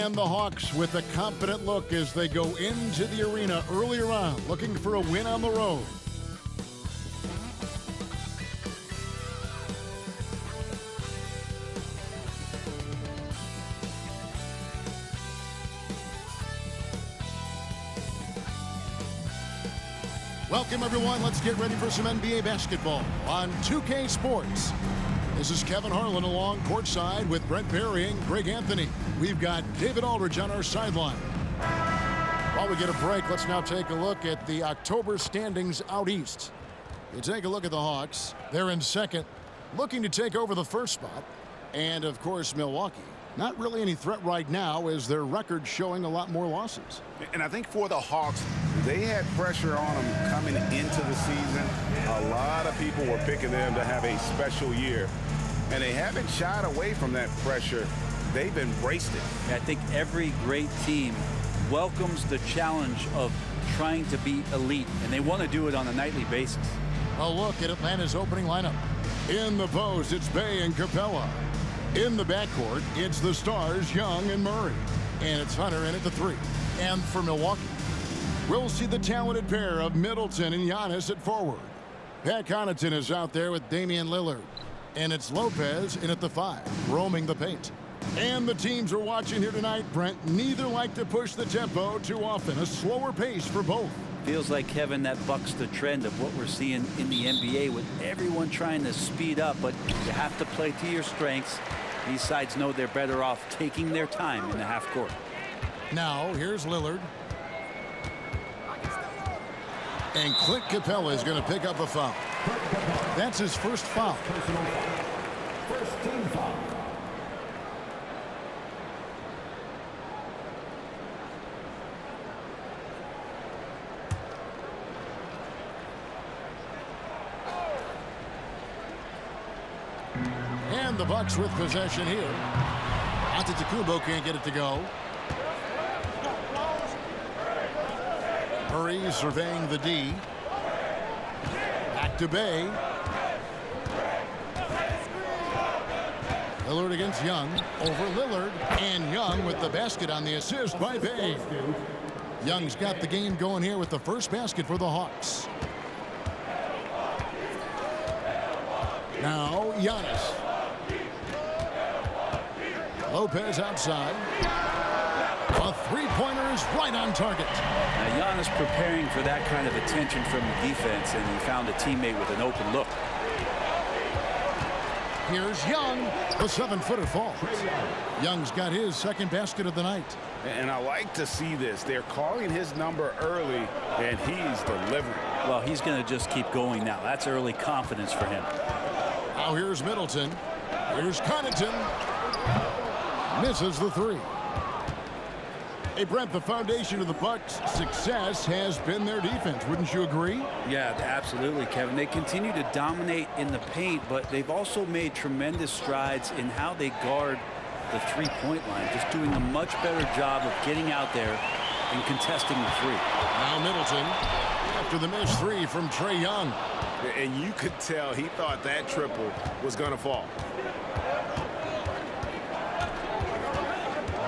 And the Hawks with a confident look as they go into the arena earlier on, looking for a win on the road. Welcome, everyone. Let's get ready for some NBA basketball on 2K Sports. This is Kevin Harlan along courtside with Brent Barry and Greg Anthony. We've got David Aldridge on our sideline. While we get a break, let's now take a look at the October standings out east. You take a look at the Hawks. They're in second, looking to take over the first spot. And, of course, Milwaukee. Not really any threat right now as their record showing a lot more losses. And I think for the Hawks, they had pressure on them coming into the season. A lot of people were picking them to have a special year. And they haven't shied away from that pressure. They've embraced it. I think every great team welcomes the challenge of trying to be elite, and they want to do it on a nightly basis. A look at Atlanta's opening lineup. In the post, it's Bey and Capella. In the backcourt, it's the stars, Young and Murray. And it's Hunter in at the 3. And for Milwaukee, we'll see the talented pair of Middleton and Giannis at forward. Pat Connaughton is out there with Damian Lillard. And it's Lopez in at the 5, roaming the paint. And the teams we're watching here tonight, Brent, neither like to push the tempo too often. A slower pace for both. Feels like, Kevin, that bucks the trend of what we're seeing in the NBA with everyone trying to speed up, but you have to play to your strengths. These sides know they're better off taking their time in the half court. Now, here's Lillard. And Clint Capella is going to pick up a foul. That's his first foul. First team foul. And the Bucks with possession here. Antetokounmpo can't get it to go. Murray surveying the D. Back to Bey. Lillard against Young. Over Lillard. And Young with the basket on the assist by Bey. Young's got the game going here with the first basket for the Hawks. Now Giannis. Lopez outside. A three-pointer is right on target. Now Giannis preparing for that kind of attention from the defense, and he found a teammate with an open look. Here's Young. The 7-footer falls. Young's got his second basket of the night. And I like to see this. They're calling his number early, and he's delivering. Well, he's going to just keep going now. That's early confidence for him. Now here's Middleton. Here's Connaughton. Misses the 3. Hey, Brent, the foundation of the Bucks' success has been their defense. Wouldn't you agree? Yeah, absolutely, Kevin. They continue to dominate in the paint, but they've also made tremendous strides in how they guard the three-point line, just doing a much better job of getting out there and contesting the 3. Now Middleton after the missed 3 from Trae Young. And you could tell he thought that triple was going to fall.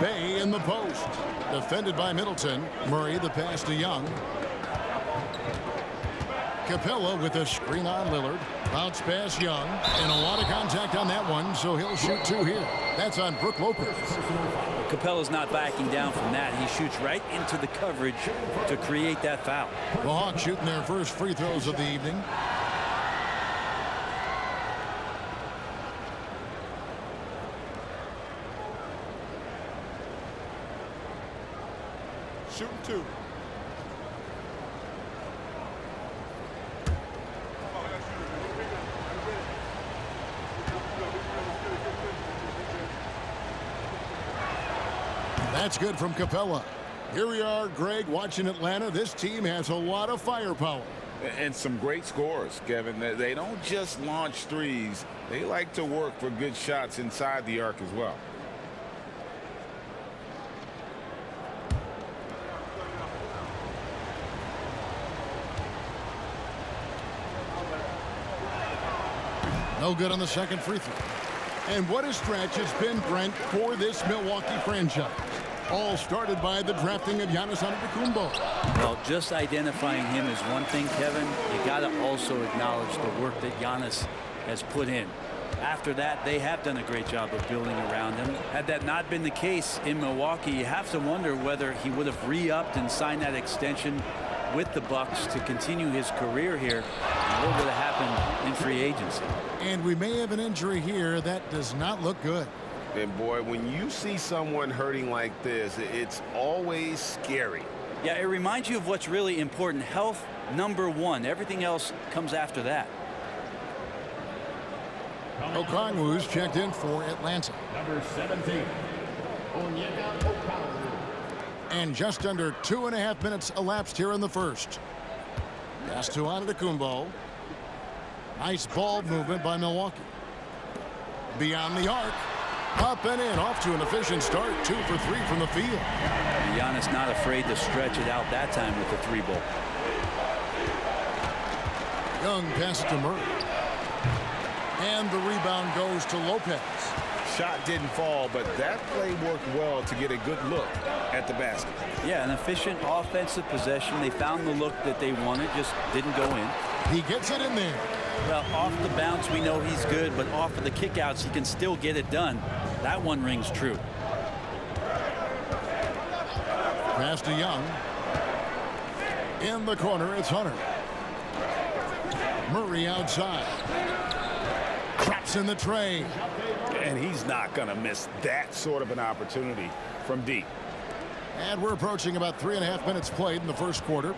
Bey in the post. Defended by Middleton. Murray the pass to Young. Capella with a screen on Lillard. Bounce pass Young. And a lot of contact on that one, so he'll shoot 2 here. That's on Brook Lopez. Capella's not backing down from that. He shoots right into the coverage to create that foul. The Hawks shooting their first free throws of the evening. Shooting 2. That's good from Capella. Here we are, Greg, watching Atlanta. This team has a lot of firepower. And some great scores, Kevin. They don't just launch threes. They like to work for good shots inside the arc as well. No good on the second free throw. And what a stretch it's been, Brent, for this Milwaukee franchise. All started by the drafting of Giannis Antetokounmpo. Well, just identifying him is one thing, Kevin. You got to also acknowledge the work that Giannis has put in. After that, they have done a great job of building around him. Had that not been the case in Milwaukee, you have to wonder whether he would have re-upped and signed that extension with the Bucks to continue his career here. And what would have happened in free agency? And we may have an injury here that does not look good. And boy, when you see someone hurting like this, it's always scary. Yeah, it reminds you of what's really important. Health, #1. Everything else comes after that. Okongwu's checked in for Atlanta. Number 17, Onyeka Okongwu. And just under 2.5 minutes elapsed here in the first. Pass to Antetokounmpo. Nice ball movement by Milwaukee. Beyond the arc. Up and in, off to an efficient start. 2 for 3 from the field. Giannis not afraid to stretch it out that time with the 3-ball. Young passes to Murray. And the rebound goes to Lopez. Shot didn't fall, but that play worked well to get a good look at the basket. Yeah, an efficient offensive possession. They found the look that they wanted, just didn't go in. He gets it in there. Well, off the bounce, we know he's good, but off of the kickouts, he can still get it done. That one rings true. Pass to Young. In the corner, it's Hunter. Murray outside. Traps in the tray. And he's not going to miss that sort of an opportunity from deep. And we're approaching about 3.5 minutes played in the first quarter.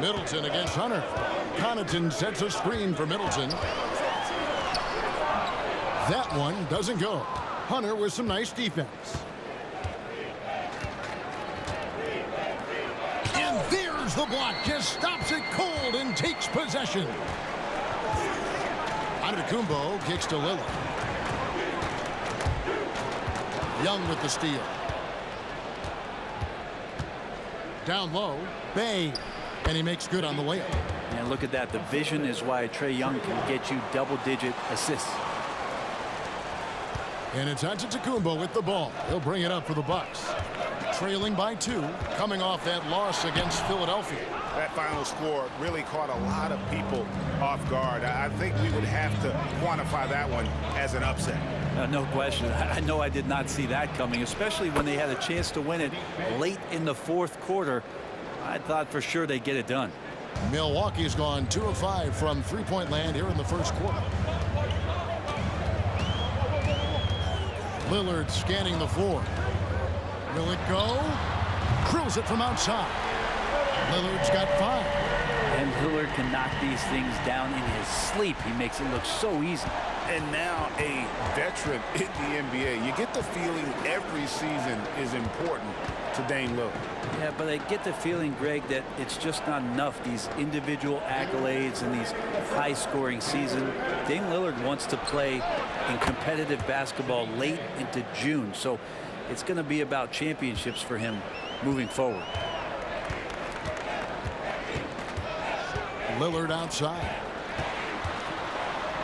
Middleton against Hunter. Connaughton sets a screen for Middleton. That one doesn't go. Hunter with some nice defense. And there's the block. Just stops it cold and takes possession. Antetokounmpo kicks to Lillard. Young with the steal. Down low. Bay. And he makes good on the layup. And look at that. The vision is why Trae Young can get you double-digit assists. And it's Antetokounmpo with the ball. He'll bring it up for the Bucks. Trailing by 2, coming off that loss against Philadelphia. That final score really caught a lot of people off guard. I think we would have to quantify that one as an upset. No question. I know I did not see that coming, especially when they had a chance to win it late in the fourth quarter. I thought for sure they'd get it done. Milwaukee's gone 2 of 5 from three-point land here in the first quarter. Lillard scanning the floor. Will it go? Drills it from outside. Lillard's got 5. And Lillard can knock these things down in his sleep. He makes it look so easy. And now a veteran in the NBA. You get the feeling every season is important to Dame Lillard. Yeah, but I get the feeling, Greg, that it's just not enough. These individual accolades and these high-scoring seasons. Dame Lillard wants to play in competitive basketball late into June. So it's going to be about championships for him moving forward. Lillard outside.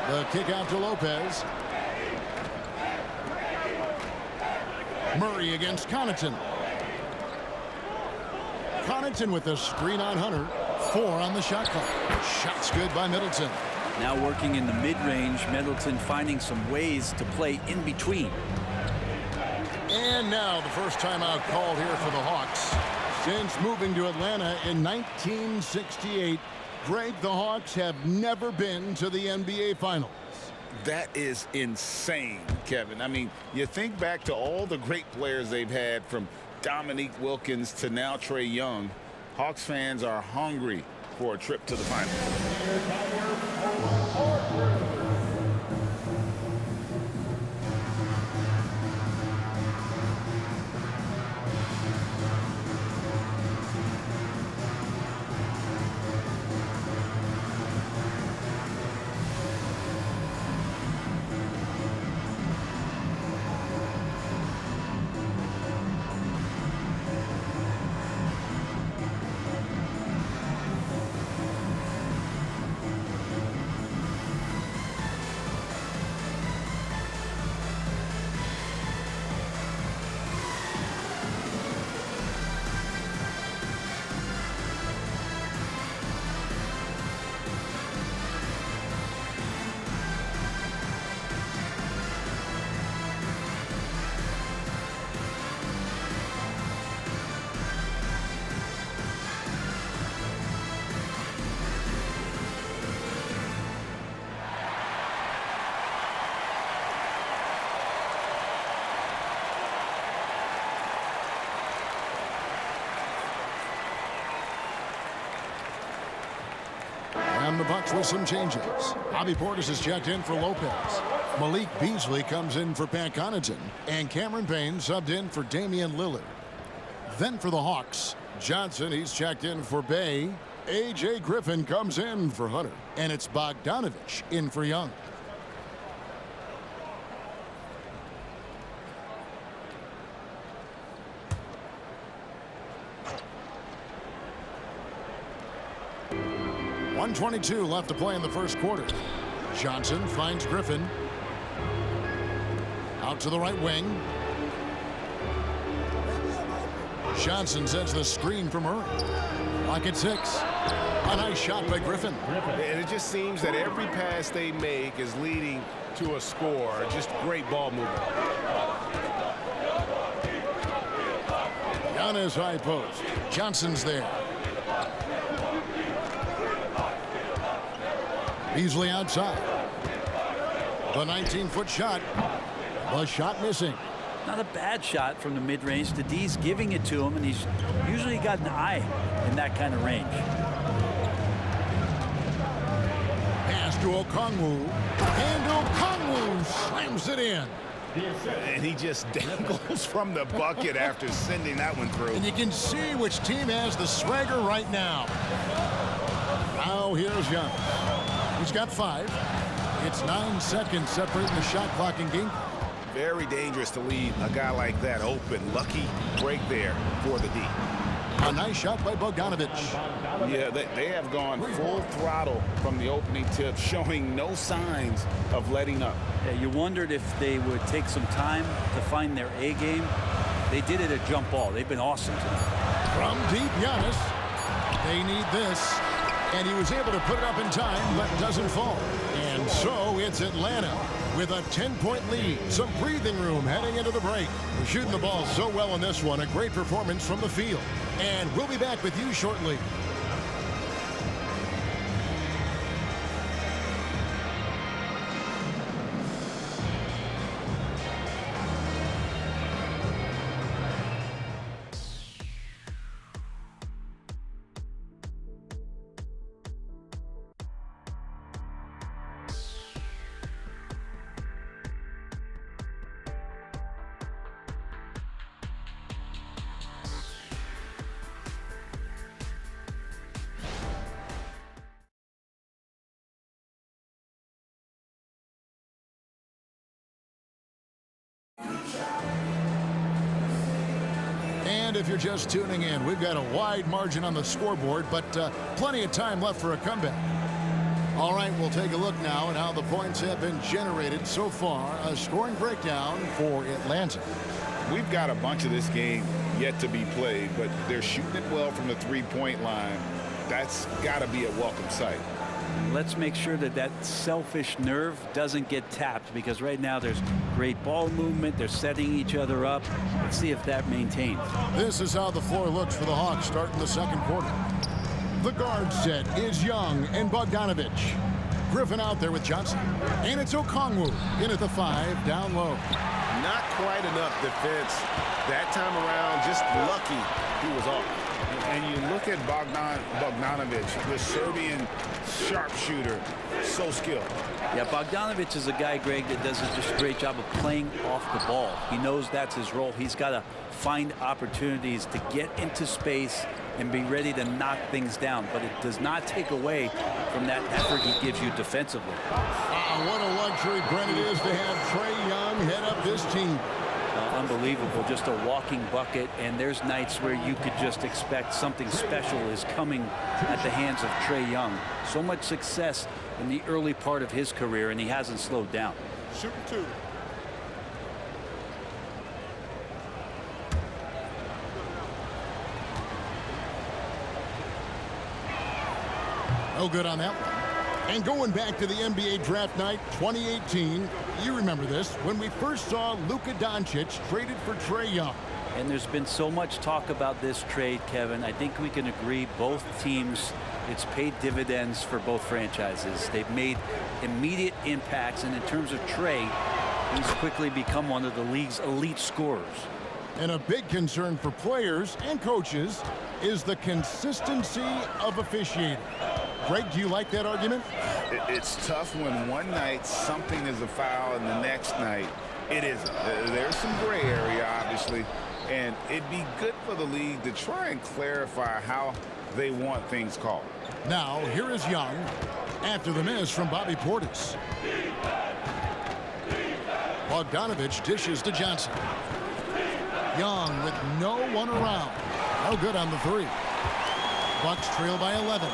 The kick out to Lopez. Murray against Connaughton. Connaughton with a screen on Hunter. 4 on the shot clock. Shot's good by Middleton. Now working in the mid-range, Middleton finding some ways to play in between. And now the first timeout called here for the Hawks. Since moving to Atlanta in 1968, Greg, the Hawks have never been to the NBA Finals. That is insane, Kevin. I mean, you think back to all the great players they've had, from Dominique Wilkins to now Trae Young. Hawks fans are hungry for a trip to the finals. the Bucks with some changes. Bobby Portis is checked in for Lopez. Malik Beasley comes in for Pat Connaughton. And Cameron Payne subbed in for Damian Lillard. Then for the Hawks, Johnson, he's checked in for Bay. A.J. Griffin comes in for Hunter. And it's Bogdanovich in for Young. .122 left to play in the first quarter. Johnson finds Griffin. Out to the right wing. Johnson sends the screen from Murray. Lock at 6. A nice shot by Griffin. And it just seems that every pass they make is leading to a score. Just great ball movement. Giannis high post. Johnson's there. Beasley outside. The 19-foot shot. The shot missing. Not a bad shot from the mid-range. The D's giving it to him, and he's usually got an eye in that kind of range. Pass to Okongwu. And Okongwu slams it in. And he just dangles from the bucket after sending that one through. And you can see which team has the swagger right now. Now here's Young. He's got 5. It's 9 seconds separating the shot clock and game. Very dangerous to leave a guy like that open. Lucky break there for the D. A nice shot by Bogdanovich. Yeah, they have gone full throttle from the opening tip, showing no signs of letting up. Yeah, you wondered if they would take some time to find their A game. They did it at jump ball. They've been awesome tonight. From deep, Giannis. They need this. And he was able to put it up in time, but doesn't fall. And so it's Atlanta with a 10-point lead. Some breathing room heading into the break. We're shooting the ball so well in this one. A great performance from the field. And we'll be back with you shortly. And if you're just tuning in, we've got a wide margin on the scoreboard, but plenty of time left for a comeback. All right, we'll take a look now at how the points have been generated so far. A scoring breakdown for Atlanta. We've got a bunch of this game yet to be played, but they're shooting it well from the three-point line. That's got to be a welcome sight. Let's make sure that that selfish nerve doesn't get tapped, because right now there's great ball movement. They're setting each other up. Let's see if that maintains. This is how the floor looks for the Hawks starting the second quarter. The guard set is Young and Bogdanovich. Griffin out there with Johnson. And it's Okongwu in at the 5, down low. Not quite enough defense that time around. Just lucky he was off. And you look at Bogdanovich, the Serbian sharpshooter, so skilled. Yeah, Bogdanovich is a guy, Greg, that does just a great job of playing off the ball. He knows that's his role. He's got to find opportunities to get into space and be ready to knock things down. But it does not take away from that effort he gives you defensively. What a luxury, Brent, it is to have Trae Young head up this team. Unbelievable, just a walking bucket, and there's nights where you could just expect something special is coming at the hands of Trae Young. So much success in the early part of his career, and he hasn't slowed down. Shooting 2. No good on that one. And going back to the NBA draft night 2018, you remember this, when we first saw Luka Doncic traded for Trae Young. And there's been so much talk about this trade, Kevin. I think we can agree both teams, it's paid dividends for both franchises. They've made immediate impacts, and in terms of Trae, he's quickly become one of the league's elite scorers. And a big concern for players and coaches is the consistency of officiating. Greg, do you like that argument? It's tough when one night something is a foul and the next night it isn't. There's some gray area, obviously, and it'd be good for the league to try and clarify how they want things called. Now, here is Young after the miss from Bobby Portis. Bogdanovich dishes to Johnson. Young with no one around. No good on the three. Bucks trail by 11.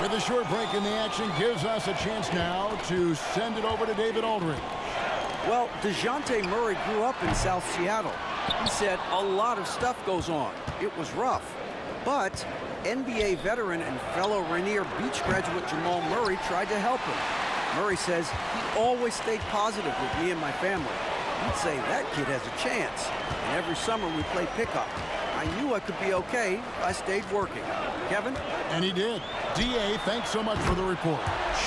With a short break in the action gives us a chance now to send it over to David Aldridge. Well, DeJounte Murray grew up in South Seattle. He said a lot of stuff goes on. It was rough. But NBA veteran and fellow Rainier Beach graduate Jamal Murray tried to help him. Murray says he always stayed positive with me and my family. He'd say that kid has a chance. And every summer we play pickup. I knew I could be okay if I stayed working. Kevin? And he did. D.A., thanks so much for the report.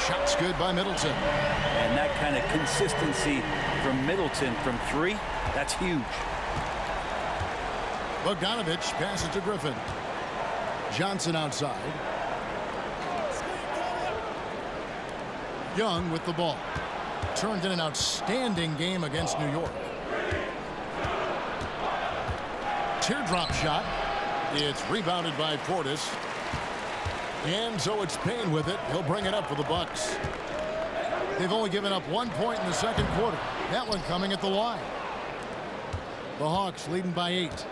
Shots good by Middleton. And that kind of consistency from Middleton from three, that's huge. Bogdanovich passes to Griffin. Johnson outside. Young with the ball. Turned in an outstanding game against New York. Teardrop shot. It's rebounded by Portis. And so it's Payne with it. He'll bring it up for the Bucks. They've only given up 1 point in the second quarter. That one coming at the line. The Hawks leading by 8.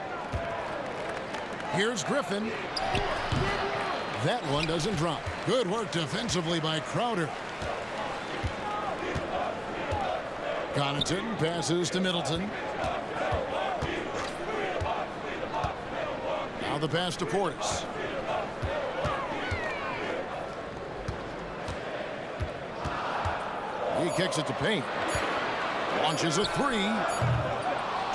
Here's Griffin. That one doesn't drop. Good work defensively by Crowder. Connaughton passes to Middleton. Now the pass to Portis. He kicks it to Payne. Launches a three.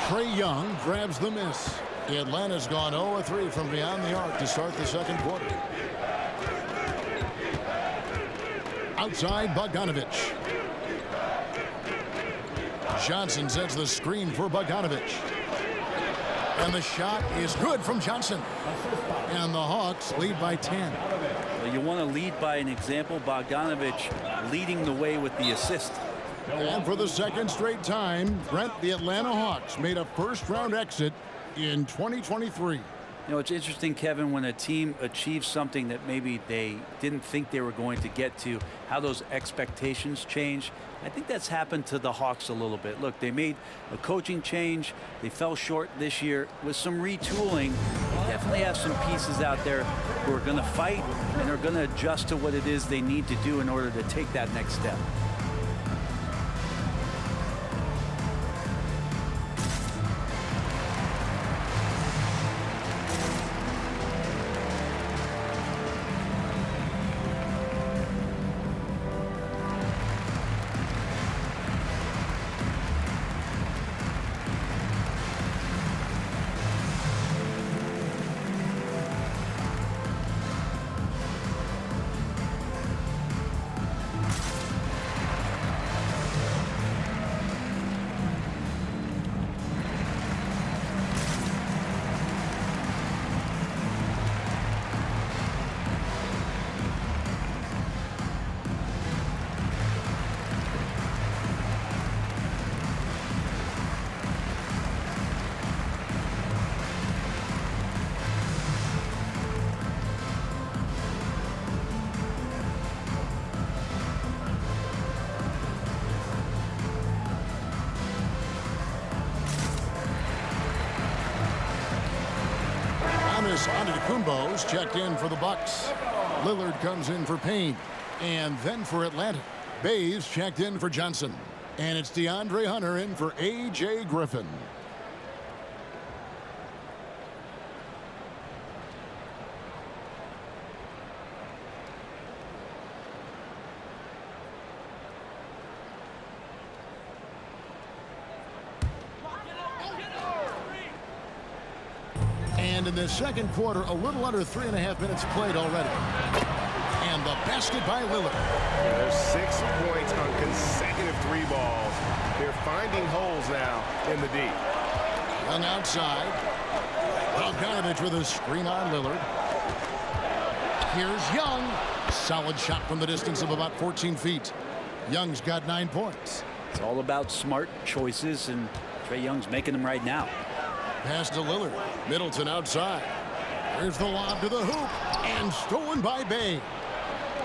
Trae Young grabs the miss. Atlanta's gone 0-3 from beyond the arc to start the second quarter. Outside, Bogdanovich. Johnson sets the screen for Bogdanovich. And the shot is good from Johnson. And the Hawks lead by 10. Well, you want to lead by an example. Bogdanovich leading the way with the assist. And for the second straight time, Brent, the Atlanta Hawks made a first-round exit in 2023. You know, it's interesting, Kevin, when a team achieves something that maybe they didn't think they were going to get to, how those expectations change. I think that's happened to the Hawks a little bit. Look, they made a coaching change. They fell short this year with some retooling. They definitely have some pieces out there who are going to fight and are going to adjust to what it is they need to do in order to take that next step. Antetokounmpo's checked in for the Bucks. Lillard comes in for Payne. And then for Atlanta, Bays checked in for Johnson. And it's DeAndre Hunter in for A.J. Griffin. And in the second quarter, a little under 3.5 minutes played already. And the basket by Lillard. Yeah, there's 6 points on consecutive 3 balls. They're finding holes now in the deep. Young outside. Bogdanovich with a screen on Lillard. Here's Young. Solid shot from the distance of about 14 feet. Young's got 9 points. It's all about smart choices, and Trae Young's making them right now. Pass to Lillard. Middleton outside. Here's the lob to the hoop. And stolen by Bay.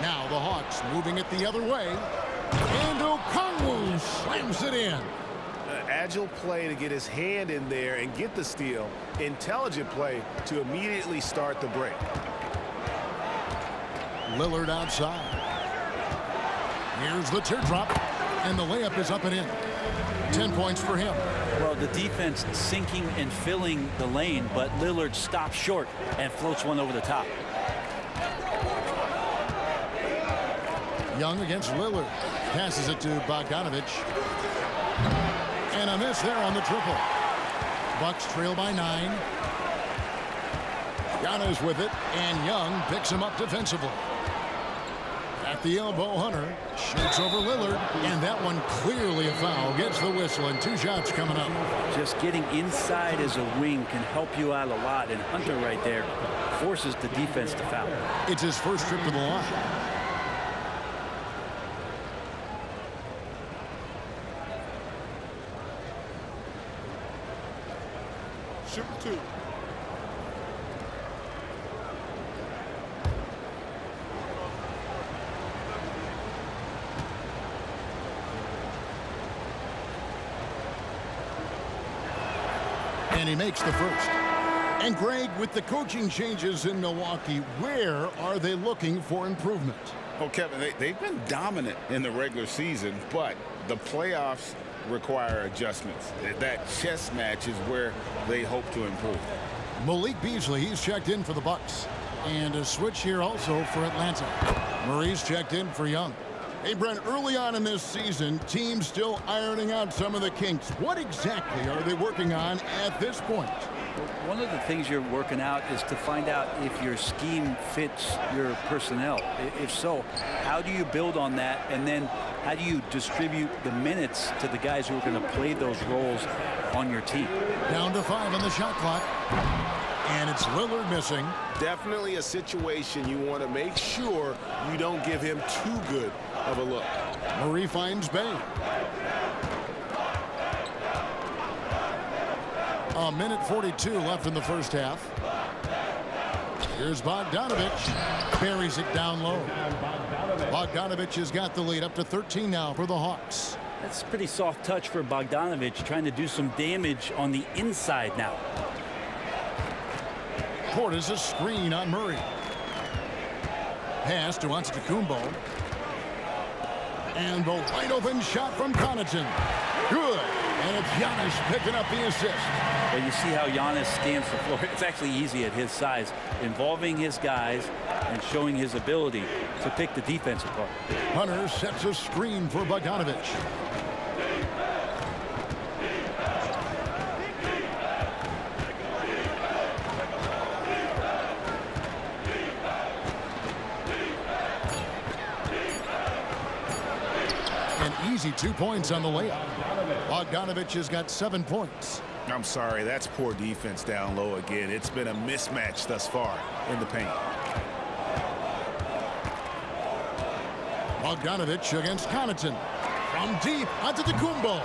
Now the Hawks moving it the other way. And Okongwu slams it in. Agile play to get his hand in there and get the steal. Intelligent play to immediately start the break. Lillard outside. Here's the teardrop. And the layup is up and in. 10 points for him. Well, the defense sinking and filling the lane, but Lillard stops short and floats one over the top. Young against Lillard. Passes it to Bogdanovich. And a miss there on the triple. Bucks trail by 9. Giannis with it, and Young picks him up defensively. At the elbow, Hunter shoots over Lillard, and that one clearly a foul. Gets the whistle, and 2 shots coming up. Just getting inside as a wing can help you out a lot, and Hunter right there forces the defense to foul. It's his first trip to the line. Shoot 2. And he makes the first. And Greg, with the coaching changes in Milwaukee, where are they looking for improvement? Well, Kevin, they've been dominant in the regular season, but the playoffs require adjustments. That chess match is where they hope to improve. Malik Beasley, he's checked in for the Bucks. And a switch here also for Atlanta. Murray's checked in for Young. Hey, Brent, early on in this season, teams still ironing out some of the kinks. What exactly are they working on at this point? One of the things you're working out is to find out if your scheme fits your personnel. If so, how do you build on that? And then how do you distribute the minutes to the guys who are going to play those roles on your team? Down to 5 on the shot clock. And it's Lillard missing. Definitely a situation you want to make sure you don't give him too good of a look. Murray finds Bay. A minute 42 left in the first half. Here's Bogdanovich. Buries it down low. Bogdanovich has got the lead up to 13 now for the Hawks. That's a pretty soft touch for Bogdanovich, trying to do some damage on the inside now. Portis a screen on Murray. Pass to Antetokounmpo. And the wide open shot from Connaughton. Good. And it's Giannis picking up the assist. Well, you see how Giannis scans the floor. It's actually easy at his size, involving his guys and showing his ability to pick the defense apart. Hunter sets a screen for Bogdanovich. Easy 2 points on the layup. Bogdanovich has got 7 points. I'm sorry, that's poor defense down low again. It's been a mismatch thus far in the paint. Bogdanovich against Connaughton. From deep, Antetokounmpo.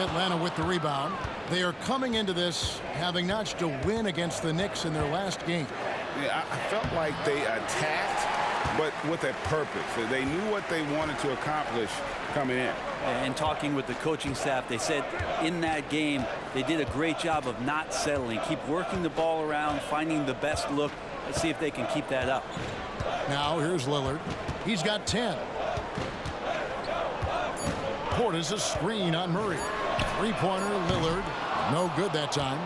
Atlanta with the rebound. They are coming into this having notched a win against the Knicks in their last game. Yeah, I felt like they attacked, but with a purpose. They knew what they wanted to accomplish coming in. And talking with the coaching staff, they said in that game they did a great job of not settling. Keep working the ball around, finding the best look. Let's see if they can keep that up. Now here's Lillard. He's got 10. Portis a screen on Murray. Three-pointer, Lillard. No good that time.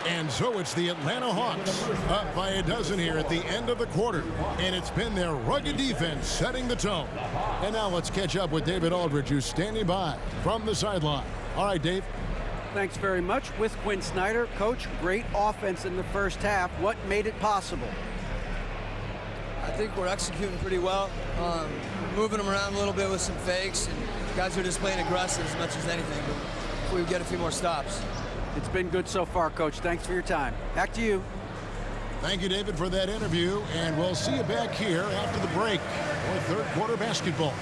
And so it's the Atlanta Hawks up by a dozen here at the end of the quarter. And it's been their rugged defense setting the tone. And now let's catch up with David Aldridge, who's standing by from the sideline. All right, Dave. Thanks very much. With Quinn Snyder. Coach, great offense in the first half. What made it possible? I think we're executing pretty well. Moving them around a little bit with some fakes. And guys are just playing aggressive as much as anything. But we get a few more stops. It's been good so far, Coach. Thanks for your time. Back to you. Thank you, David, for that interview, and we'll see you back here after the break for third quarter basketball.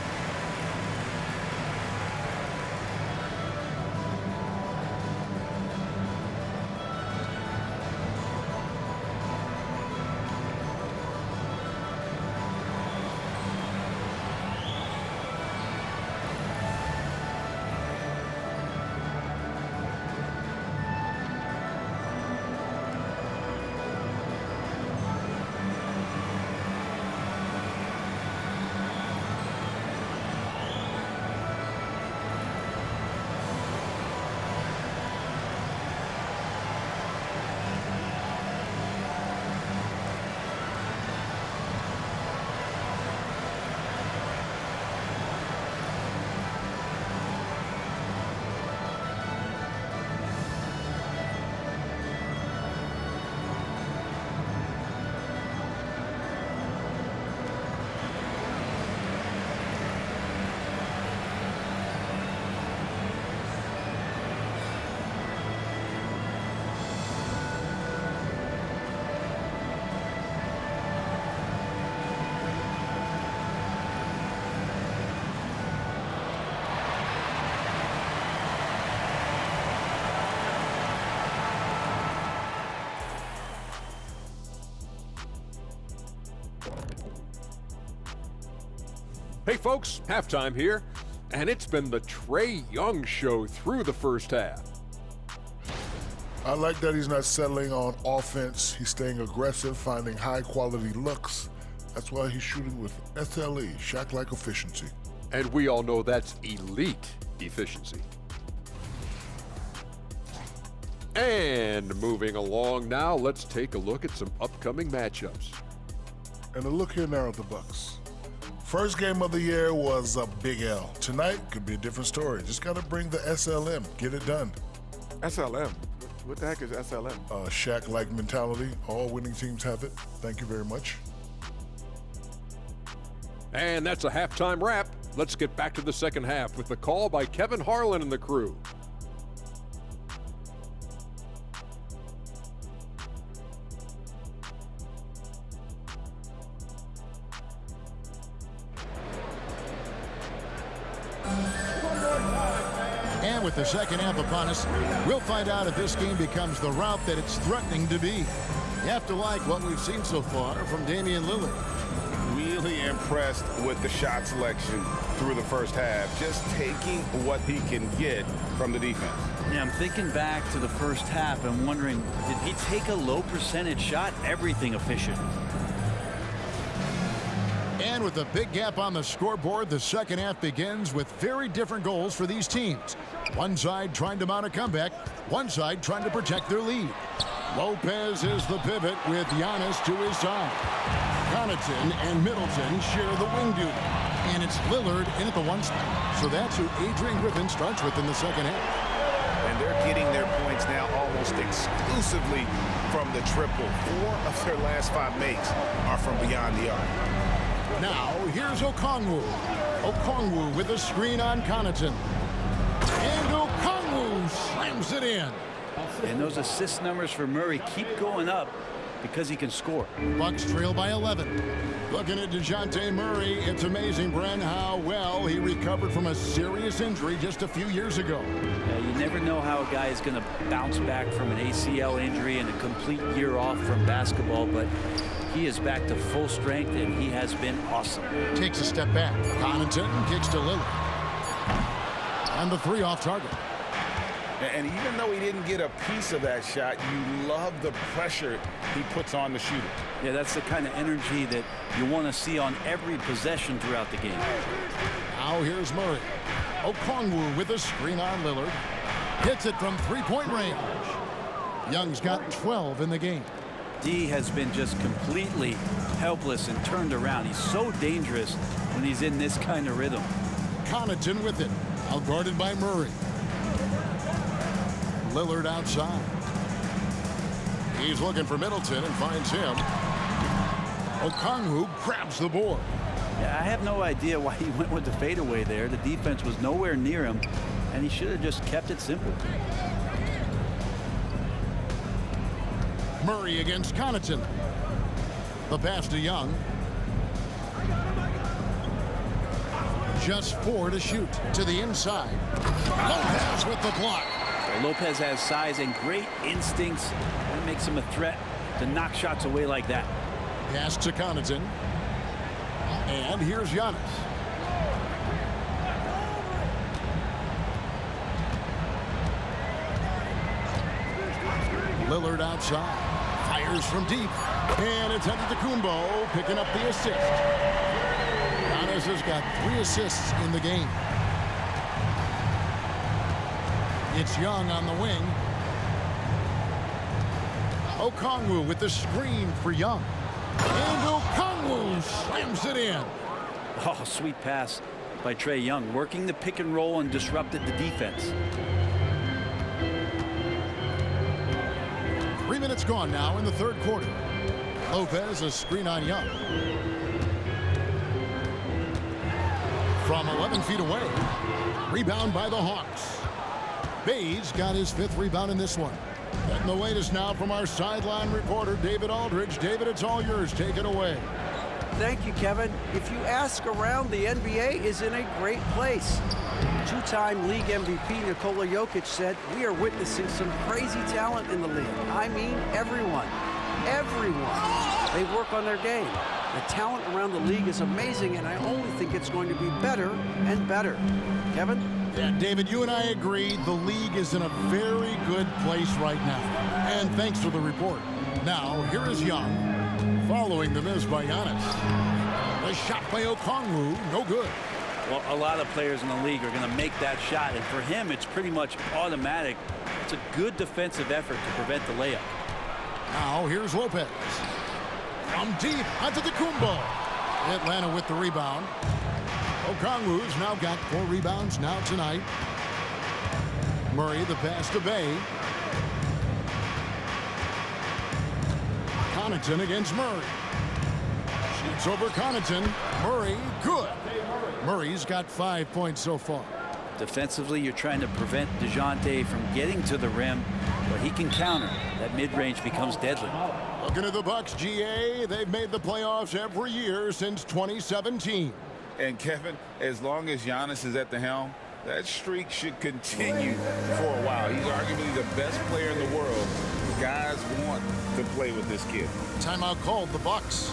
Hey folks, halftime here, and it's been the Trae Young show through the first half. I like that he's not settling on offense. He's staying aggressive, finding high-quality looks. That's why he's shooting with SLE, shot-like efficiency. And we all know that's elite efficiency. And moving along now, let's take a look at some upcoming matchups. And a look here now at the Bucks. First game of the year was a big L. Tonight could be a different story. Just got to bring the SLM, get it done. SLM? What the heck is SLM? Shaq-like mentality. All winning teams have it. Thank you very much. And that's a halftime wrap. Let's get back to the second half with the call by Kevin Harlan and the crew. And with the second half upon us, we'll find out if this game becomes the route that it's threatening to be. You have to like what we've seen so far from Damian Lillard. Really impressed with the shot selection through the first half, just taking what he can get from the defense. Yeah, I'm thinking back to the first half and wondering, did he take a low percentage shot? Everything efficient. And with a big gap on the scoreboard, the second half begins with very different goals for these teams. One side trying to mount a comeback, one side trying to protect their lead. Lopez is the pivot with Giannis to his side. Connaughton and Middleton share the wing duty. And it's Lillard in at the one spot. So that's who Adrian Griffin starts with in the second half. And they're getting their points now almost exclusively from the triple. 4 of their last 5 makes are from beyond the arc. Now, here's Okongwu. Okongwu with a screen on Connaughton. And Okongwu slams it in. And those assist numbers for Murray keep going up because he can score. Bucks trail by 11. Looking at DeJounte Murray, it's amazing, Bren, how well he recovered from a serious injury just a few years ago. Yeah, you never know how a guy is going to bounce back from an ACL injury and a complete year off from basketball, but he is back to full strength, and he has been awesome. Takes a step back. Connaughton kicks to Lillard. And the 3 off target. And even though he didn't get a piece of that shot, you love the pressure he puts on the shooter. Yeah, that's the kind of energy that you want to see on every possession throughout the game. Now here's Murray. Okongwu with a screen on Lillard. Hits it from three-point range. Young's got 12 in the game. D has been just completely helpless and turned around. He's so dangerous when he's in this kind of rhythm. Connaughton with it. Outguarded by Murray. Lillard outside. He's looking for Middleton and finds him. Okongwu grabs the board. Yeah, I have no idea why he went with the fadeaway there. The defense was nowhere near him, and he should have just kept it simple. Murray against Connaughton. The pass to Young. Just 4 to shoot. To the inside. Lopez with the block. Well, Lopez has size and great instincts. That makes him a threat to knock shots away like that. Pass to Connaughton. And here's Giannis. Lillard outside. Fires from deep. And it's Antetokounmpo picking up the assist. Giannis has got 3 assists in the game. It's Young on the wing. Okongwu with the screen for Young. And Okongwu slams it in. Oh, sweet pass by Trae Young, working the pick and roll and disrupted the defense. 3 minutes gone now in the third quarter. Lopez, a screen on Young. From 11 feet away. Rebound by the Hawks. Bays got his 5th rebound in this one. Getting the latest now from our sideline reporter, David Aldridge. David, it's all yours. Take it away. Thank you, Kevin. If you ask around, the NBA is in a great place. 2-time league MVP Nikola Jokic said, "We are witnessing some crazy talent in the league. I mean, everyone. Everyone. They work on their game. The talent around the league is amazing, and I only think it's going to be better and better." Kevin? Yeah, David, you and I agree the league is in a very good place right now. And thanks for the report. Now, here is Young, following the miss by Giannis. The shot by Okongwu, no good. Well, a lot of players in the league are going to make that shot, and for him, it's pretty much automatic. It's a good defensive effort to prevent the layup. Now, here's Lopez. From deep, Antetokounmpo. Atlanta with the rebound. Okongwu's now got 4 rebounds now tonight. Murray, the pass to Bay. Connaughton against Murray. Shoots over Connaughton. Murray, good. Murray's got 5 points so far. Defensively, you're trying to prevent DeJounte from getting to the rim, but he can counter. That mid-range becomes deadly. Looking at the Bucks, GA, they've made the playoffs every year since 2017. And Kevin, as long as Giannis is at the helm, that streak should continue for a while. He's arguably the best player in the world. Guys want to play with this kid. Timeout called, the Bucks.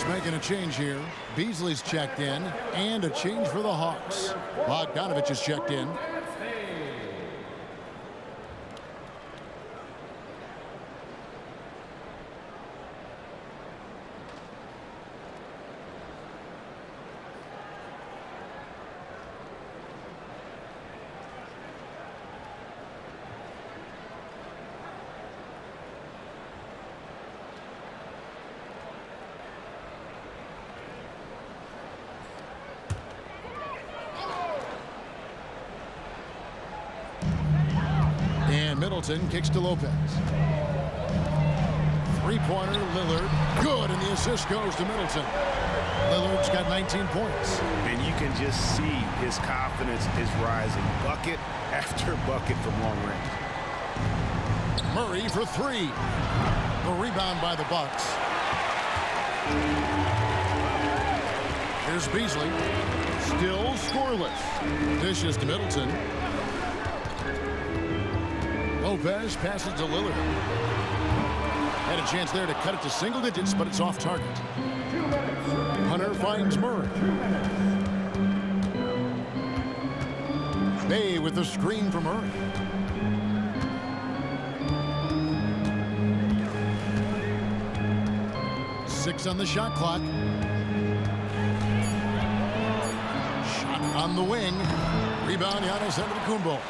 Making a change here. Beasley's checked in, and a change for the Hawks. Bogdanovich is checked in. Middleton kicks to Lopez. Three-pointer, Lillard. Good, and the assist goes to Middleton. Lillard's got 19 points. And you can just see his confidence is rising. Bucket after bucket from long range. Murray for 3. The rebound by the Bucks. Here's Beasley. Still scoreless. Dishes to Middleton. Lopez passes to Lillard. Had a chance there to cut it to single digits, but it's off target. Hunter finds Murray. Bay with the screen from Murray. Six on the shot clock. Shot on the wing. Rebound, Giannis Antetokounmpo.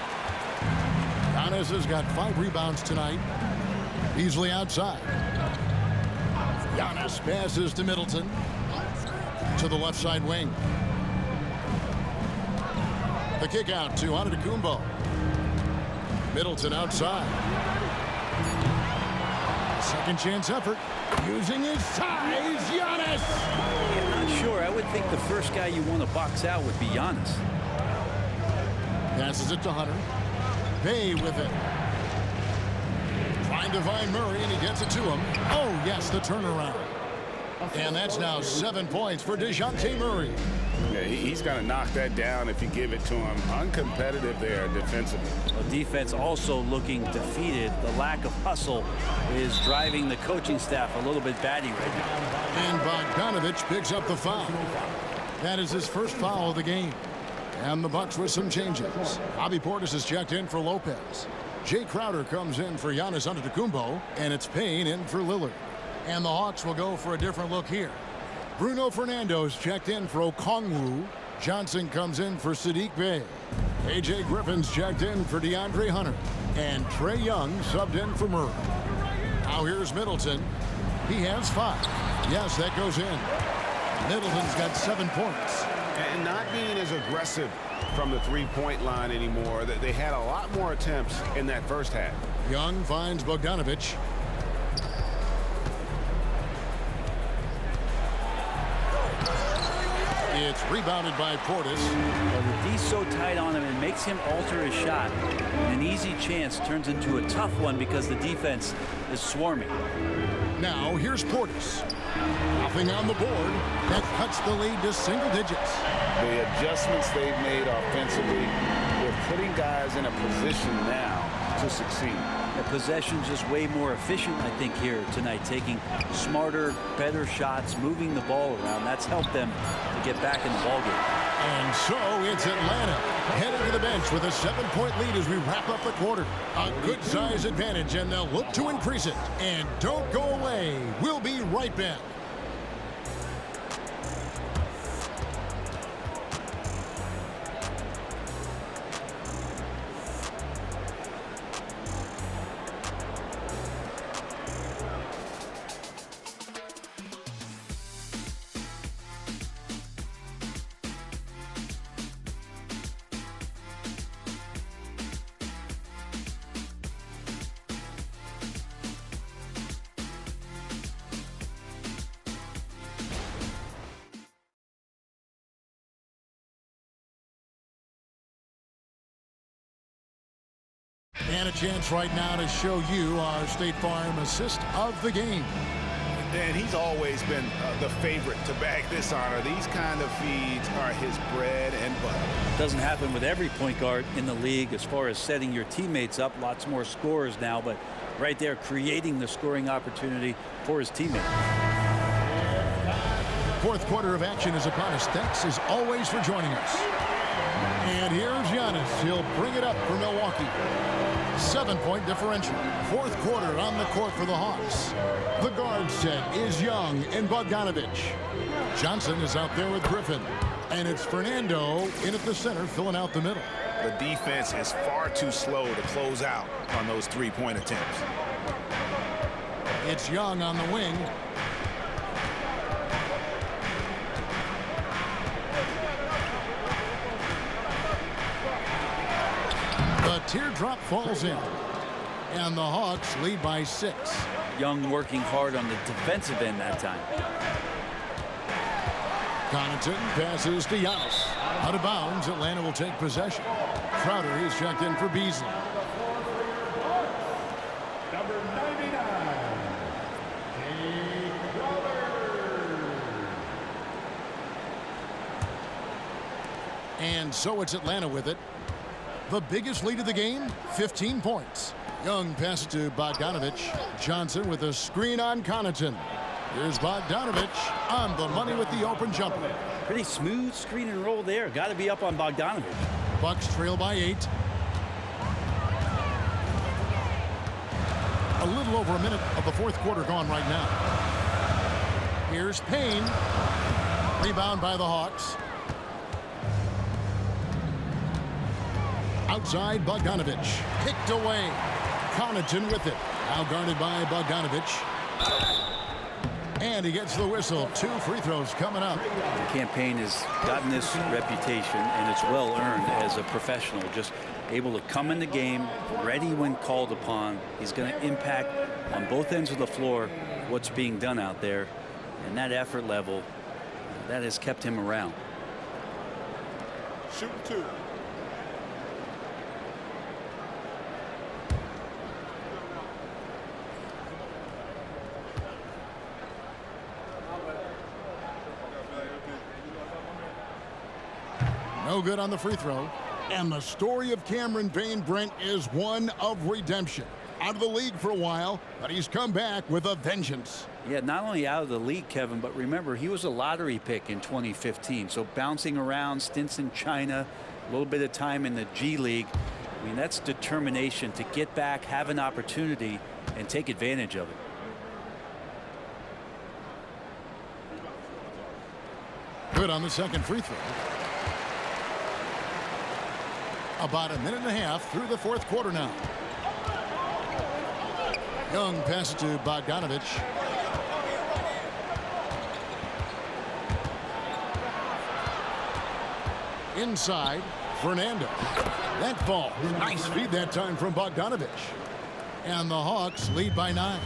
Giannis has got 5 rebounds tonight. Beasley outside. Giannis passes to Middleton. To the left side wing. The kick out to Antetokounmpo. Middleton outside. Second chance effort. Using his size, Giannis! I'm not sure. I would think the first guy you want to box out would be Giannis. Passes it to Hunter. Bay with it. Trying to find Murray, and he gets it to him. Oh, yes, the turnaround. And that's now 7 points for DeJounte Murray. Yeah, he's going to knock that down if you give it to him. Uncompetitive there defensively. Defense also looking defeated. The lack of hustle is driving the coaching staff a little bit batty right now. And Bogdanovich picks up the foul. That is his first foul of the game. And the Bucks with some changes. Bobby Portis is checked in for Lopez. Jay Crowder comes in for Giannis Antetokounmpo, and it's Payne in for Lillard. And the Hawks will go for a different look here. Bruno Fernando's checked in for Okongwu. Johnson comes in for Sadiq Bey. A.J. Griffin's checked in for DeAndre Hunter. And Trae Young subbed in for Murray. Now here's Middleton. He has 5. Yes, that goes in. Middleton's got 7 points. And not being as aggressive from the three-point line anymore. They had a lot more attempts in that first half. Young finds Bogdanovich. It's rebounded by Portis. Well, the D's so tight on him, it makes him alter his shot. And an easy chance turns into a tough one because the defense is swarming. Now here's Portis. Nothing on the board. That cuts the lead to single digits. The adjustments they've made offensively, they're putting guys in a position now to succeed. The possession's just way more efficient, I think, here tonight, taking smarter, better shots, moving the ball around. That's helped them to get back in the ballgame. And so it's Atlanta heading to the bench with a 7-point lead as we wrap up the quarter. A good size advantage, and they'll look to increase it. And don't go away. We'll be right back. And a chance right now to show you our State Farm assist of the game. And he's always been the favorite to bag this honor. These kind of feeds are his bread and butter. Doesn't happen with every point guard in the league as far as setting your teammates up. Lots more scorers now, but right there creating the scoring opportunity for his teammate. Fourth quarter of action is upon us. Thanks as always for joining us. And here's Giannis. He'll bring it up for Milwaukee. 7-point differential. Fourth quarter on the court for the Hawks. The guard set is Young and Bogdanovich. Johnson is out there with Griffin. And it's Fernando in at the center, filling out the middle. The defense is far too slow to close out on those three-point attempts. It's Young on the wing. The teardrop falls in. And the Hawks lead by 6. Young working hard on the defensive end that time. Connaughton passes to Giannis. Out of bounds, Atlanta will take possession. Crowder is checked in for Beasley. Number 99, Jay Crowder. And so it's Atlanta with it. The biggest lead of the game, 15 points. Young passes to Bogdanovich. Johnson with a screen on Connaughton. Here's Bogdanovich on the money with the open jumper. Pretty smooth screen and roll there. Got to be up on Bogdanovich. Bucks trail by 8. A little over a minute of the fourth quarter gone right now. Here's Payne. Rebound by the Hawks. Outside, Bogdanovich. Kicked away. Connaughton with it. Now guarded by Bogdanovich. And he gets the whistle. 2 free throws coming up. The campaign has gotten this reputation, and it's well earned as a professional. Just able to come in the game, ready when called upon. He's going to impact on both ends of the floor what's being done out there. And that effort level, that has kept him around. Shooting 2. No good on the free throw. And the story of Cameron Payne, Brent, is one of redemption. Out of the league for a while, but he's come back with a vengeance. Yeah, not only out of the league, Kevin, but remember, he was a lottery pick in 2015. So bouncing around, stints in China, a little bit of time in the G League. I mean, that's determination to get back, have an opportunity, and take advantage of it. Good on the second free throw. About a minute and a half through the fourth quarter now. Young passes to Bogdanovich. Inside, Fernando. That ball. Nice feed that time from Bogdanovich. And the Hawks lead by 9.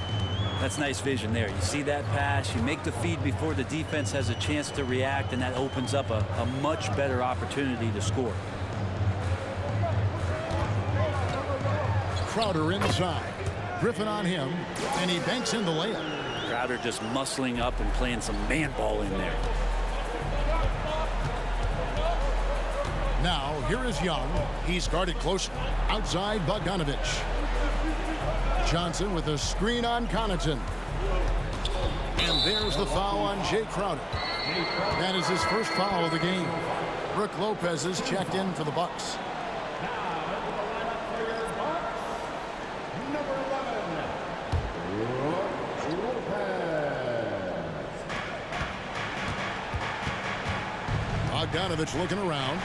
That's nice vision there. You see that pass, you make the feed before the defense has a chance to react, and that opens up a much better opportunity to score. Crowder inside. Griffin on him, and he banks in the layup. Crowder just muscling up and playing some man ball in there. Now, here is Young. He's guarded close. Outside, Bogdanovich. Johnson with a screen on Connaughton. And there's the foul on Jay Crowder. That is his first foul of the game. Brook Lopez is checked in for the Bucks. Bogdanovich looking around.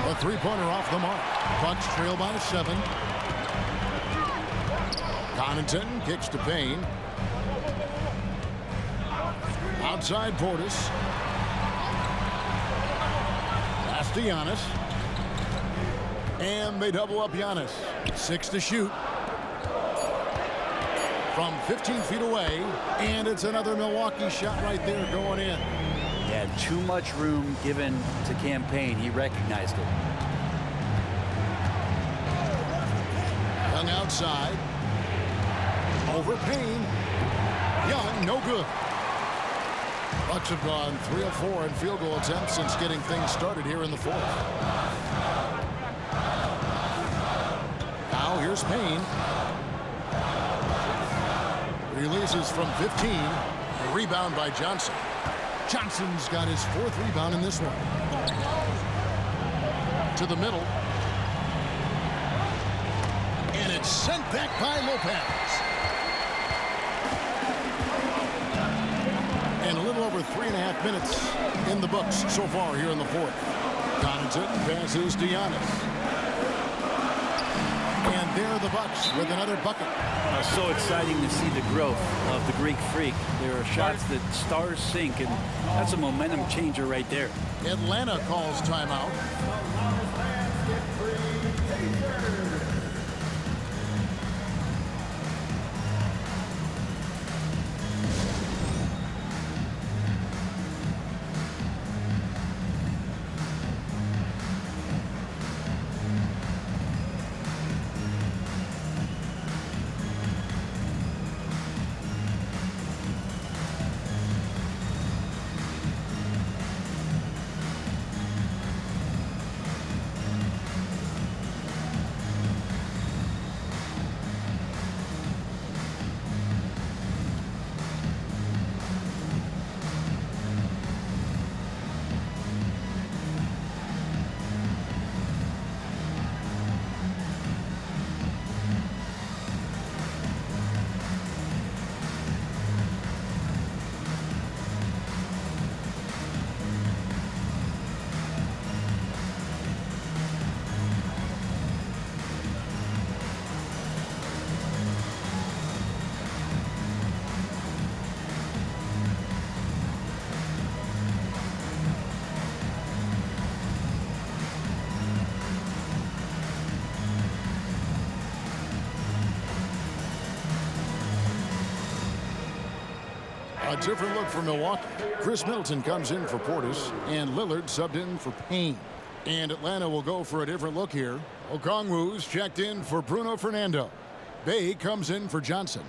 A three-pointer off the mark. Bucks trail by 7. Connaughton kicks to Payne. Outside Portis. Pass to Giannis. And they double up Giannis. 6 to shoot. From 15 feet away. And it's another Milwaukee shot right there going in. Yeah, too much room given to Cam Payne. He recognized it. Young outside. Over Payne. Young, no good. Bucks have gone 3 of 4 in field goal attempts since getting things started here in the fourth. Now here's Payne. Releases from 15. A rebound by Johnson. Johnson's got his 4th rebound in this one. To the middle. And it's sent back by Lopez. And a little over 3.5 minutes in the books so far here in the fourth. Connaughton passes to Giannis. And there are the Bucks with another bucket. So exciting to see the growth of the Greek Freak. There are shots that stars sink, and that's a momentum changer right there. Atlanta calls timeout. A different look for Milwaukee. Chris Middleton comes in for Portis, and Lillard subbed in for Payne. And Atlanta will go for a different look here. Okongwu's checked in for Bruno Fernando. Bay comes in for Johnson.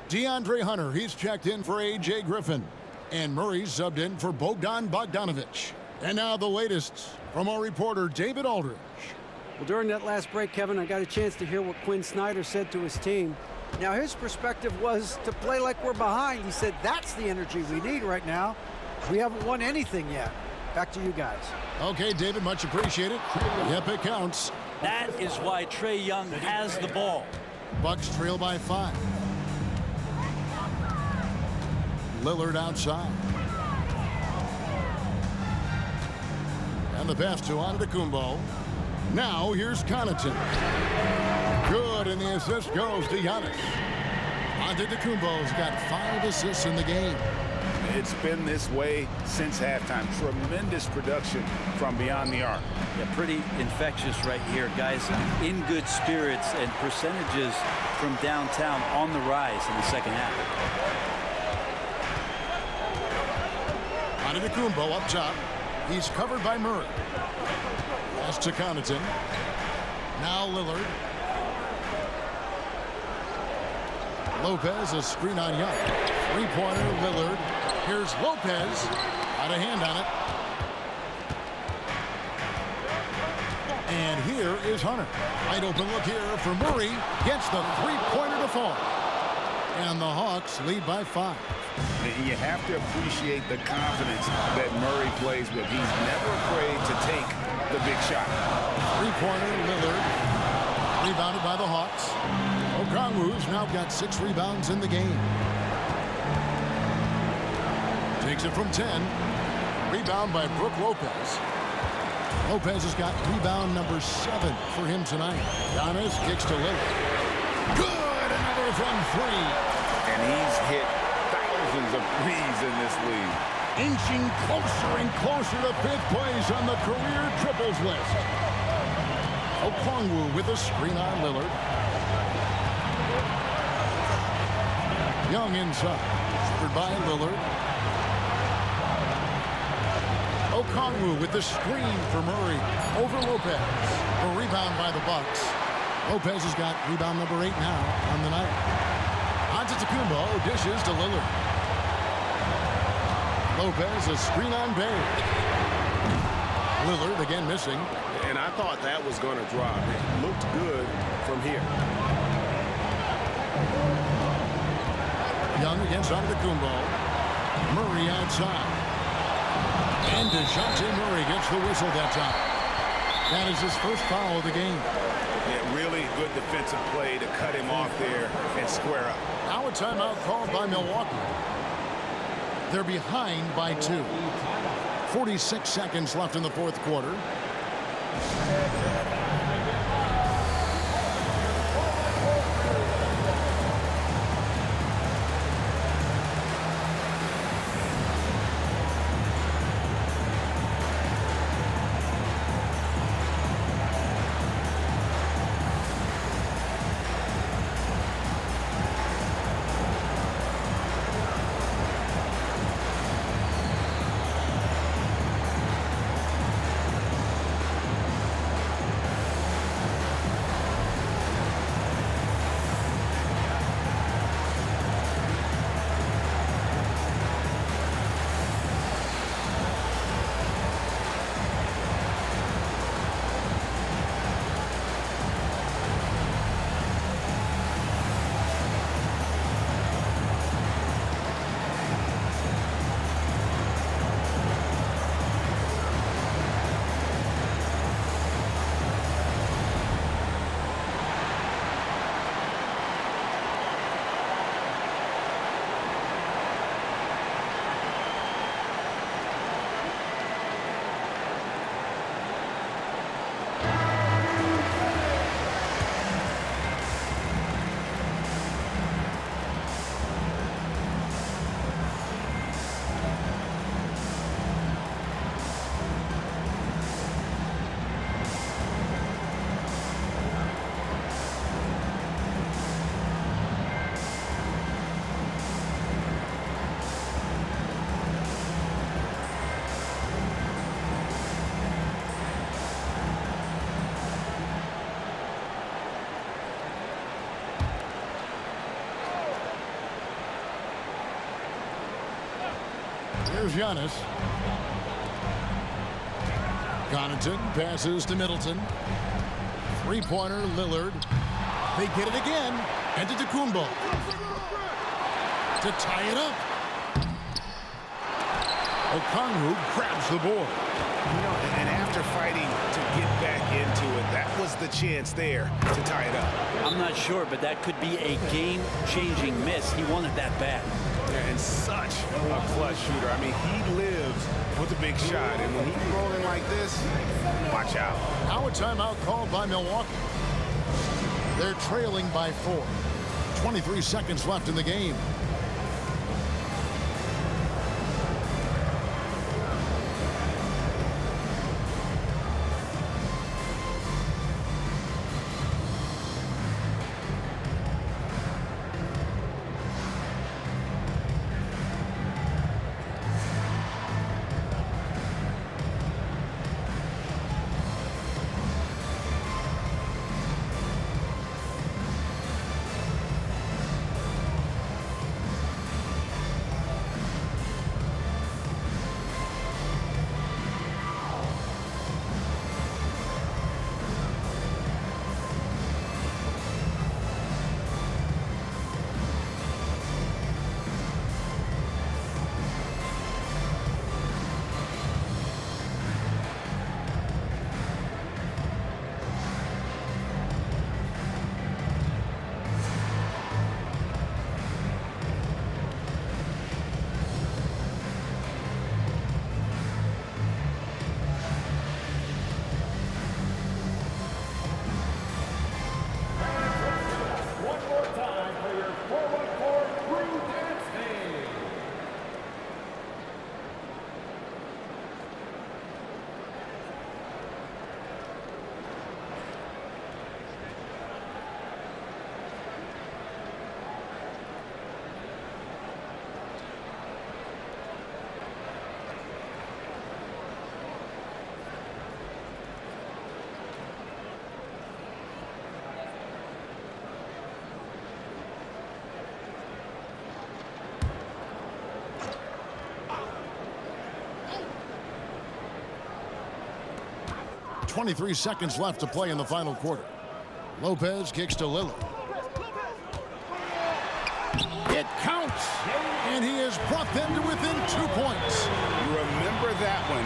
DeAndre Hunter, he's checked in for A.J. Griffin. And Murray's subbed in for Bogdan Bogdanovic. And now the latest from our reporter, David Aldridge. Well, during that last break, Kevin, I got a chance to hear what Quinn Snyder said to his team. Now, his perspective was to play like we're behind. He said that's the energy we need right now. We haven't won anything yet. Back to you guys. Okay, David, much appreciated. Yep, it counts. That is why Trae Young has the ball. Bucks trail by 5. Lillard outside. And the pass to Antetokounmpo. Now here's Connaughton. Good, and the assist goes to Giannis. Antetokounmpo's got 5 assists in the game. It's been this way since halftime. Tremendous production from beyond the arc. Yeah, pretty infectious right here. Guys in good spirits and percentages from downtown on the rise in the second half. Antetokounmpo up top. He's covered by Murray. Pass to Connaughton. Now Lillard. Lopez, a screen on Young. Three-pointer, Lillard. Here's Lopez. Got a hand on it. And here is Hunter. Wide open look here for Murray. Gets the three-pointer to fall. And the Hawks lead by 5. You have to appreciate the confidence that Murray plays with. He's never afraid to take the big shot. Three-pointer, Lillard. Rebounded by the Hawks. Okongwu's now got 6 rebounds in the game. Takes it from 10. Rebound by Brook Lopez. Lopez has got rebound number 7 for him tonight. Giannis kicks to Lillard. Good! Another from 3. And he's hit thousands of threes in this league. Inching closer and closer to 5th place on the career triples list. Okongwu with a screen on Lillard. Young inside. Covered by Lillard. Okongwu with the screen for Murray over Lopez. A rebound by the Bucks. Lopez has got rebound number 8 now on the night. Antetokounmpo dishes to Lillard. Lopez, a screen on Bay. Lillard again missing. And I thought that was going to drop. It looked good from here. Young against Antetokounmpo. Murray outside. And DeJounte Murray gets the whistle that time. That is his first foul of the game. Yeah, really good defensive play to cut him off there and square up. Now a timeout called by Milwaukee. They're behind by 2. 46 seconds left in the 4th quarter. Here's Giannis. Connaughton passes to Middleton. Three-pointer, Lillard. They get it again. And to Kumbo to tie it up. Okongwu grabs the board. You know, and after fighting to get back into it, that was the chance there to tie it up. I'm not sure, but that could be a game-changing miss. He wanted that bad. Yeah, and such a clutch shooter. I mean, he lives with a big shot, and when he's rolling like this, watch out. Now a timeout called by Milwaukee. They're trailing by 4. 23 seconds left in the game. .23 seconds left to play in the final quarter. Lopez kicks to Lillard. It counts, and he has brought them to within 2 points. You remember that one,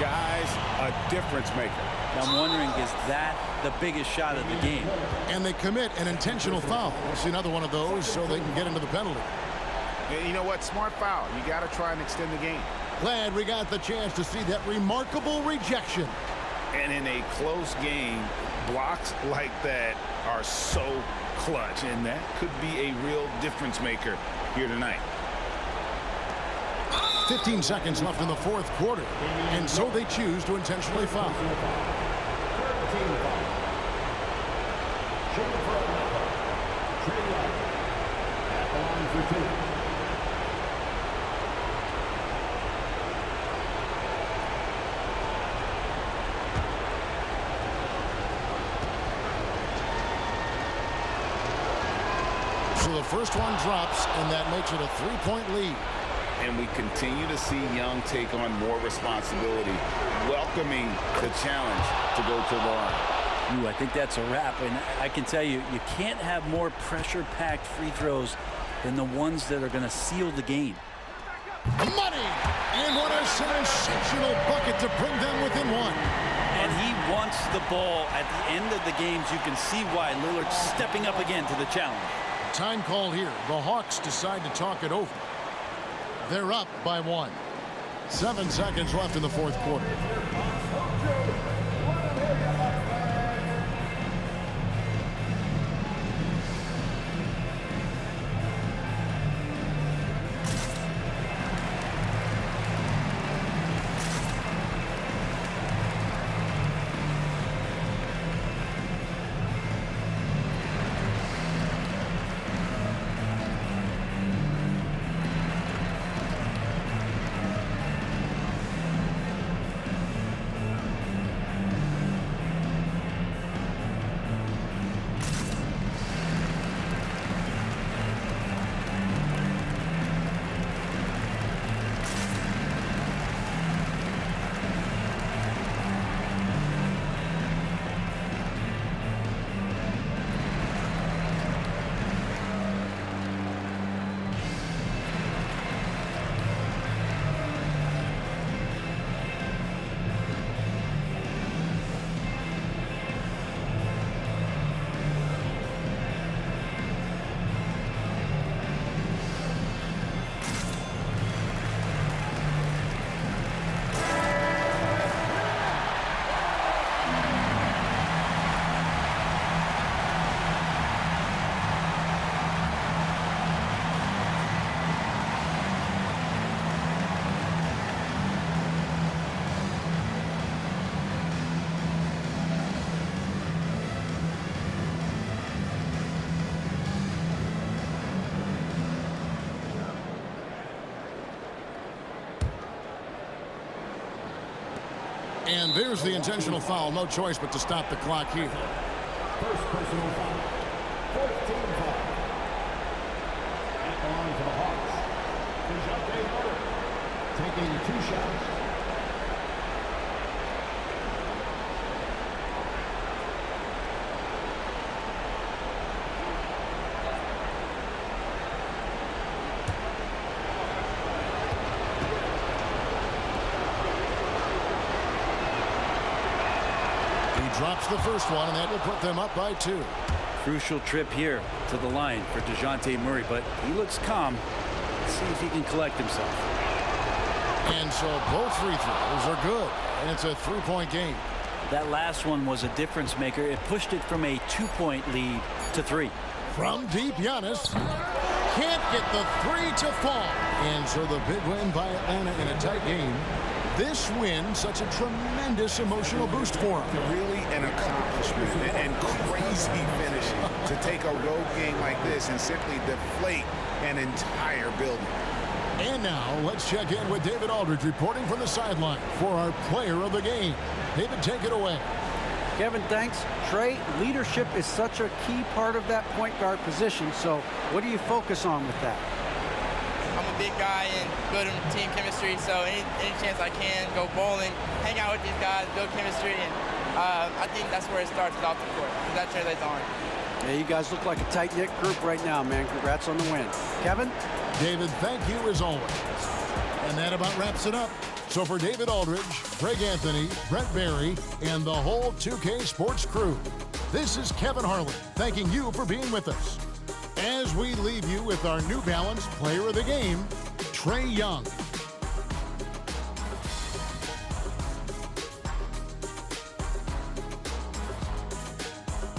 guys, a difference maker. I'm wondering, is that the biggest shot of the game? And they commit an intentional foul. We'll see another one of those so they can get into the penalty. And you know what? Smart foul. You got to try and extend the game. Glad we got the chance to see that remarkable rejection. And in a close game, blocks like that are so clutch, and that could be a real difference maker here tonight. 15 seconds left in the fourth quarter, and so they choose to intentionally foul. So the first one drops, and that makes it a 3-point lead. And we continue to see Young take on more responsibility, welcoming the challenge to go to the line. Ooh, I think that's a wrap. And I can tell you, you can't have more pressure-packed free throws than the ones that are going to seal the game. Money! And what a sensational bucket to bring them within one. And he wants the ball at the end of the games. You can see why Lillard's stepping up again to the challenge. Time called here. The Hawks decide to talk it over. They're up by 1. 7 seconds left in the fourth quarter. And there's the intentional foul. No choice but to stop the clock here. First personal foul. 14 foul. At the line for the Hawks, DeJounte Murray taking 2 shots. Drops the first one, and that will put them up by 2. Crucial trip here to the line for DeJounte Murray, but he looks calm. Let's see if he can collect himself. And so both free throws are good, and it's a 3-point game. That last one was a difference maker. It pushed it from a 2-point lead to 3. From deep, Giannis can't get the 3 to fall. And so the big win by Atlanta in a tight game. This win, such a tremendous emotional boost for him. Really an accomplishment and crazy finish to take a road game like this and simply deflate an entire building. And now let's check in with David Aldridge reporting from the sideline for our player of the game. David, take it away. Kevin, thanks. Trey, leadership is such a key part of that point guard position. So what do you focus on with that? I'm a big guy and building team chemistry, so any chance I can, go bowling, hang out with these guys, build chemistry, and I think that's where it starts off the court, because that translates on. Yeah, you guys look like a tight-knit group right now, man. Congrats on the win. Kevin? David, thank you as always. And that about wraps it up. So for David Aldridge, Greg Anthony, Brent Barry, and the whole 2K Sports crew, this is Kevin Harlan thanking you for being with us. As we leave you with our New Balance Player of the Game, Trae Young.